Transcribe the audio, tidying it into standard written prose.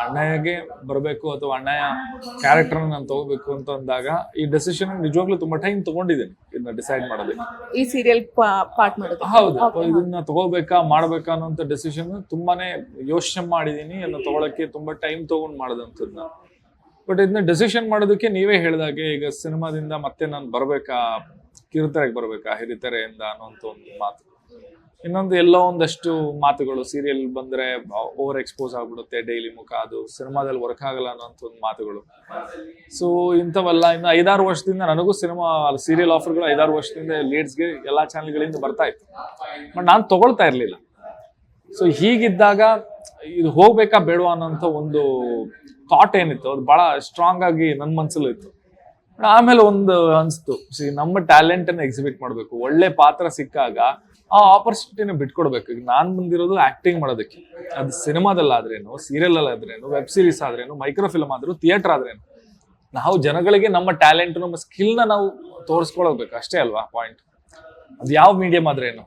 ಅಣ್ಣಗೆ ಬರಬೇಕು ಅಥವಾ ಅಣ್ಣಯ ಕ್ಯಾರೆಕ್ಟರ್ ನಾನು ತಗೋಬೇಕು ಅಂತ ಅಂದಾಗ ಈ ಡೆಸಿಷನ್ ನಿಜವಾಗ್ಲೂ ತುಂಬಾ ಟೈಮ್ ತಗೊಂಡಿದ್ದೀನಿ ಇದನ್ನ ಡಿಸೈಡ್ ಮಾಡೋದಕ್ಕೆ. ಈ ಸೀರಿಯಲ್ ಪಾರ್ಟ್ ಮಾಡೋದು. ಹೌದು, ಇದನ್ನ ತಗೋಬೇಕಾ ಮಾಡ್ಬೇಕಾ ಅನ್ನೋಂಥ ಡೆಸಿಷನ್ ತುಂಬಾನೇ ಯೋಚನೆ ಮಾಡಿದೀನಿ. ಅದನ್ನ ತಗೊಳಕ್ಕೆ ತುಂಬಾ ಟೈಮ್ ತಗೊಂಡ್ ಮಾಡದಂಥದ್ದು. ಬಟ್ ಇದನ್ನ ಡೆಸಿಷನ್ ಮಾಡೋದಕ್ಕೆ ನೀವೇ ಹೇಳಿದಾಗೆ ಈಗ ಸಿನಿಮಾದಿಂದ ಮತ್ತೆ ನಾನು ಬರ್ಬೇಕಾ, ಕಿರುತೆರೆಗೆ ಬರ್ಬೇಕಾ ಹಿರಿತೆರೆಯಿಂದ ಅನ್ನೋಂಥ ಒಂದು ಮಾತು. ಇನ್ನೊಂದು ಎಲ್ಲೋ ಒಂದಷ್ಟು ಮಾತುಗಳು ಸೀರಿಯಲ್ ಬಂದ್ರೆ ಓವರ್ ಎಕ್ಸ್ಪೋಸ್ ಆಗ್ಬಿಡುತ್ತೆ, ಡೈಲಿ ಮುಖ, ಅದು ಸಿನಿಮಾದಲ್ಲಿ ವರ್ಕ್ ಆಗಲ್ಲ ಅನ್ನೋಂಥ ಒಂದು ಮಾತುಗಳು. ಸೊ ಇಂಥವೆಲ್ಲ ಇನ್ನು 5-6 ವರ್ಷದಿಂದ ನನಗೂ ಸೀರಿಯಲ್ ಆಫರ್ಗಳು 5-6 ವರ್ಷದಿಂದ ಲೀಡ್ಸ್ಗೆ ಎಲ್ಲಾ ಚಾನೆಲ್ಗಳಿಂದ ಬರ್ತಾ ಇತ್ತು. ಬಟ್ ನಾನು ತಗೊಳ್ತಾ ಇರ್ಲಿಲ್ಲ. ಸೊ ಹೀಗಿದ್ದಾಗ ಇದು ಹೋಗ್ಬೇಕಾ ಬೇಡವಾ ಅನ್ನೋಂಥ ಒಂದು ಥಾಟ್ ಏನಿತ್ತು ಅದು ಬಹಳ ಸ್ಟ್ರಾಂಗ್ ಆಗಿ ನನ್ನ ಮನ್ಸಲ್ಲೂ ಇತ್ತು. ಆಮೇಲೆ ಒಂದು ಅನ್ಸ್ತು, ನಮ್ಮ ಟ್ಯಾಲೆಂಟ್ ಅನ್ನ ಎಕ್ಸಿಬಿಟ್ ಮಾಡ್ಬೇಕು. ಒಳ್ಳೆ ಪಾತ್ರ ಸಿಕ್ಕಾಗ ಆ ಆಪರ್ಚುನಿಟಿನ ಬಿಟ್ಕೊಡ್ಬೇಕು. ಈಗ ನಾನ್ ಬಂದಿರೋದು ಆಕ್ಟಿಂಗ್ ಮಾಡೋದಕ್ಕೆ. ಅದು ಸಿನಿಮಾದಲ್ಲಾದ್ರೇನು, ಸೀರಿಯಲ್ ಅಲ್ಲಾದ್ರೇನು, ವೆಬ್ ಸೀರೀಸ್ ಆದ್ರೇನು, ಮೈಕ್ರೋ ಫಿಲ್ಮ್ ಆದ್ರೂ, ಥಿಯೇಟರ್ ಆದ್ರೇನು, ನಾವು ಜನಗಳಿಗೆ ನಮ್ಮ ಟ್ಯಾಲೆಂಟ್, ನಮ್ಮ ಸ್ಕಿಲ್ ನ ನಾವು ತೋರಿಸ್ಕೊಳ್ಬೇಕು ಅಷ್ಟೇ ಅಲ್ವಾ ಪಾಯಿಂಟ್. ಅದು ಯಾವ ಮೀಡಿಯಂ ಆದ್ರೇನು.